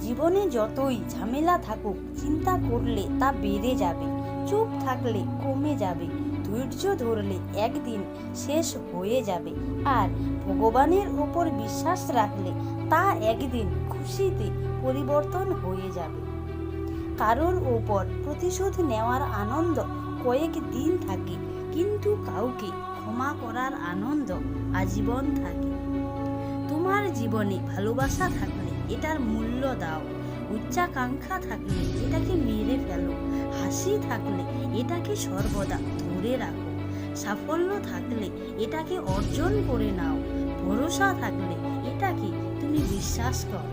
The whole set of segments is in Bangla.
জীবনে যতই ঝামেলা থাকুক, চিন্তা করলে তা বেড়ে যাবে, চুপ থাকলে কমে যাবে, ধৈর্য ধরলে একদিন শেষ হয়ে যাবে, আর ভগবানের ওপর বিশ্বাস রাখলে তা একদিন খুশিতে পরিবর্তন হয়ে যাবে। কারোর ওপর প্রতিশোধ নেওয়ার আনন্দ কয়েক দিন থাকে, কিন্তু কাউকে ক্ষমা করার আনন্দ আজীবন থাকে। তোমার জীবনে ভালোবাসা থাকলে এটার মূল্য দাও, উচ্চাকাঙ্ক্ষা থাকলে এটাকে মেরে ফেলো, হাসি থাকলে এটাকে সর্বদা ধরে রাখো, সাফল্য থাকলে এটাকে অর্জন করে নাও, ভরসা থাকলে এটাকে তুমি বিশ্বাস করো।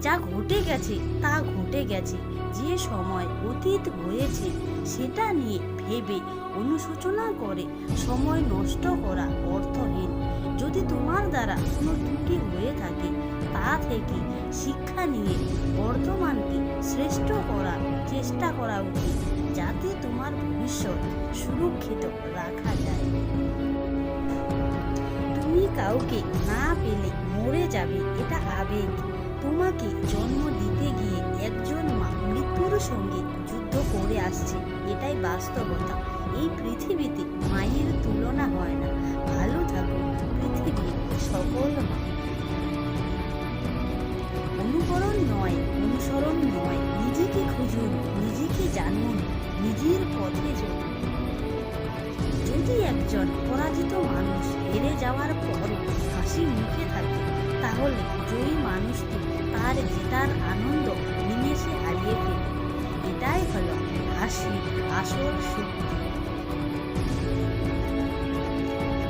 যা ঘটে গেছে তা ঘটে গেছে, যে সময় অতীত হয়েছে সেটা নিয়ে ভেবে অনুশোচনা করে সময় নষ্ট করা অর্থহীন। যদি তোমার দ্বারা কোনো ত্রুটি হয়ে থাকে তা থেকে শিক্ষা নিয়ে বর্তমানকে শ্রেষ্ঠ করার চেষ্টা করা উচিত, যাতে তোমার ভবিষ্যৎ সুরক্ষিত রাখা যায়। তুমি কাউকে না পেলে মরে যাবে, এটা আবেগ। তোমাকে জন্ম দিতে গিয়ে একজন মা মৃত্যুর সঙ্গে যুদ্ধ করে আসছে, এটাই বাস্তবতা। এই পৃথিবীতে মায়ের তুলনা হয় না। ভালো থাকুন পৃথিবীর সকল মা। অনুকরণ নয়, অনুসরণ নয়, নিজেকে খুঁজুন, নিজেকে জানুন, নিজের পথে চলুন। যদি একজন পরাজিত মানুষ হেরে যাওয়ার পরও হাসি মুখে থাকে, তাহলে জয়ী মানুষটি তার জেতার আনন্দ নিমেষে হারিয়ে ফেলে। এটাই হলো হাসি আসল শক্তি।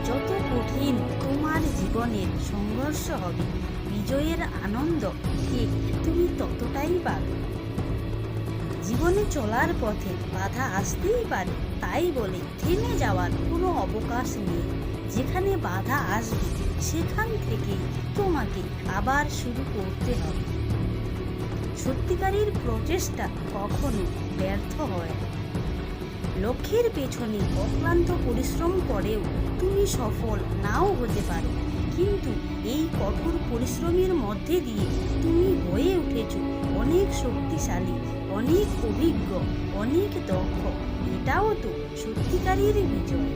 যত কঠিন তোমার জীবনের সংঘর্ষ হবে, বিজয়ের আনন্দ ঠিক তুমি ততটাই পাবে। জীবনে চলার পথে বাধা আসতেই পারে, তাই বলে থেমে যাওয়ার কোনো অবকাশ নেই। যেখানে বাধা আসবে সেখান থেকেই তোমাকে আবার শুরু করতে হবে। সত্যিকারের প্রচেষ্টা কখনো ব্যর্থ হয় না। লক্ষ্যের পেছনে অক্লান্ত পরিশ্রম করেও তুমি সফল নাও হতে পারো, কিন্তু এই কঠোর পরিশ্রমের মধ্যে দিয়ে তুমি হয়ে উঠেছ অনেক শক্তিশালী, অনেক অভিজ্ঞ, অনেক দক্ষ। এটাও তো সত্যিকারের বিজয়।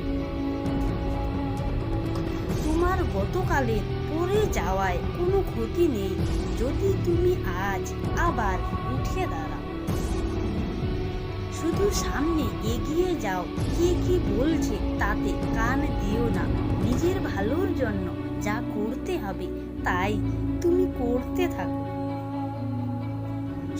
তোমার গতকালের পড়ে যাওয়ায় কোনো ক্ষতি নেই, যদি তুমি আজ আবার উঠে দাঁড়াও। শুধু সামনে এগিয়ে যাও, কে কি বলছে তাতে কান দিও না। নিজের ভালোর জন্য যা করতে হবে তাই তুমি করতে থাকো।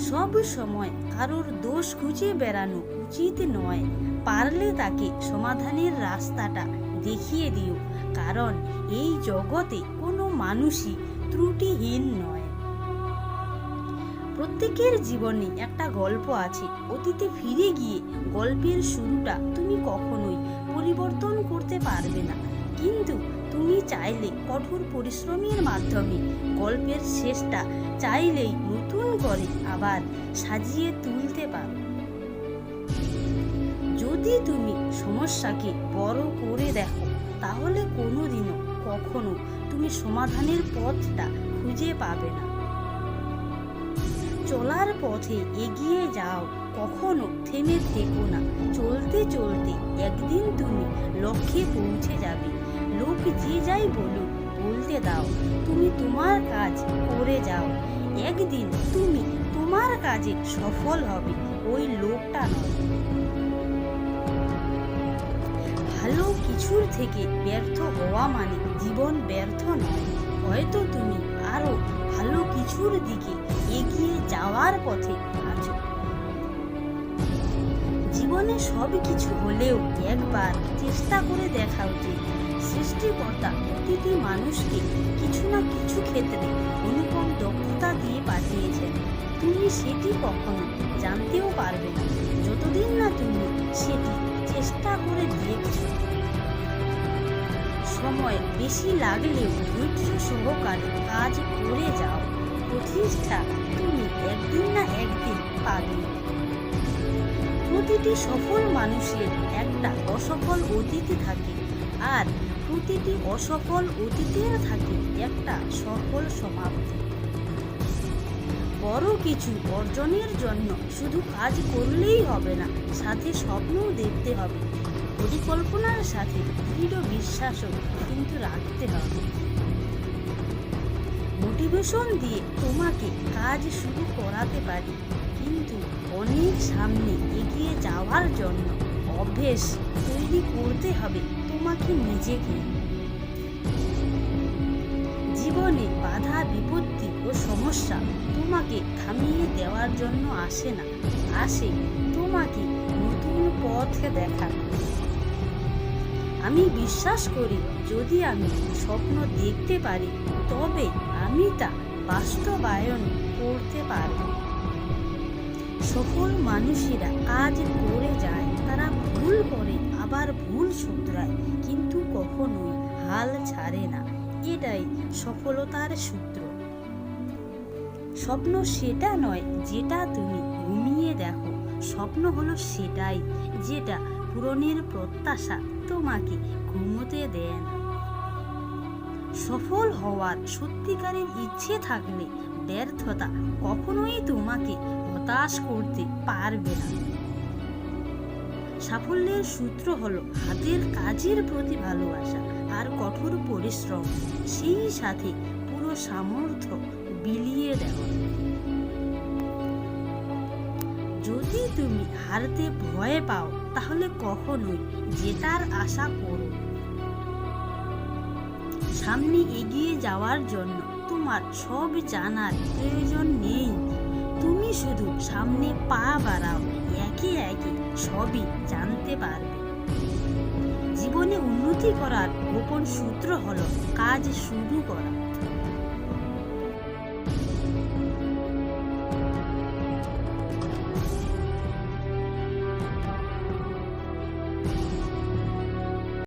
সব সময় কারোর দোষ খুঁজে বেড়ানো উচিত নয়, পারলে তাকে সমাধানের রাস্তাটা দেখিয়ে দিও, কারণ এই জগতে কোনো মানুষই ত্রুটিহীন নয়। প্রত্যেকের জীবনে একটা গল্প আছে। অতীতে ফিরে গিয়ে গল্পের শুরুটা তুমি কখনোই পরিবর্তন করতে পারবে না, কিন্তু তুমি চাইলে কঠোর পরিশ্রমের মাধ্যমে গল্পের শেষটা চাইলেই নতুন করে আবার সাজিয়ে তুলতে পারো। যদি তুমি সমস্যাকে বড় করে দেখো, তাহলে কোনোদিনও কখনো তুমি সমাধানের পথটা খুঁজে পাবে না। চলার পথে এগিয়ে যাও, কখনো থেমে থেকো না। চলতে চলতে একদিন তুমি লক্ষ্যে পৌঁছে যাবে। লোক যে যাই বলুক বলতে দাও, তুমি তোমার কাজ করে যাও। একদিন তুমি তোমার কাজে সফল হবে, ওই লোকটা নয়। ভালো কিছুর থেকে ব্যর্থ হওয়া মানে জীবন ব্যর্থ নয়, হয়তো তুমি আরো ভালো কিছুর দিকে এগিয়ে যাওয়ার পথে আছো। জীবনে সব কিছু হলেও একবার চেষ্টা করে দেখা উচিত। সৃষ্টিকর্তা প্রতিটি মানুষকে কিছু না কিছু ক্ষেত্রে অনুপম দক্ষতা দিয়ে পাঠিয়েছেন। তুমি সেটি কখনো জানতেও পারবে না যতদিন না তুমি সেটি চেষ্টা করে দেখছো। সময় বেশি লাগলেও ধৈর্য সহকারে কাজ করে যাও। প্রতিষ্ঠা তুমি একদিন না একদিন পাবে। প্রতিটি সফল মানুষের একটা অসফল অতীত থাকে, আর প্রতিটি অসফল অতীতের থাকে একটা সফল সমাপ্তি। বড় কিছু অর্জনের জন্য শুধু কাজ করলেই হবে না, সাথে স্বপ্নও দেখতে হবে। পরিকল্পনার সাথে দৃঢ় বিশ্বাসও কিন্তু রাখতে হবে। মোটিভেশন দিয়ে তোমাকে কাজ শুরু করাতে পারি, কিন্তু অনেক সামনে এগিয়ে যাওয়ার জন্য অভ্যেস তৈরি করতে হবে তোমাকে নিজেকে। জীবনে বাধা বিপত্তি ও সমস্যা তোমাকে থামিয়ে দেওয়ার জন্য আসে না, আসে তোমাকে নতুন পথ দেখার। আমি বিশ্বাস করি যদি আমি স্বপ্ন দেখতে পারি তবে আমি তা বাস্তবায়ন করতে পারব। সফল মানুষেরা কাজ করে যায়, তারা ভুল করে আবার ভুল শুধরায়, কিন্তু কখনোই হাল ছাড়ে না। এটাই সফলতার সূত্র। স্বপ্ন সেটা নয় যেটা তুমি ঘুমিয়ে দেখো, স্বপ্ন হলো সেটাই যেটা পূরণের প্রত্যাশা তোমাকে ঘুমোতে দেয় না। সফল হওয়ার সত্যিকারের ইচ্ছে থাকলে ব্যর্থতা কখনোই তোমাকে হতাশ করতে পারবে না। সাফল্যের সূত্র হলো হাতের কাজের প্রতি ভালোবাসা আর কঠোর পরিশ্রম, সেই সাথে পুরো সামর্থ্য বিলিয়ে দেওয়া। যদি তুমি হারতে ভয় পাও তাহলে কখনোই জেতার আশা করো। সামনে এগিয়ে যাওয়ার জন্য তোমার সব জানার প্রয়োজন নেই, তুমি শুধু সামনে পা বাড়াও, একে একে সবই জানতে পারবে। জীবনে উন্নতি করার গোপন সূত্র হলো কাজ শুরু করা।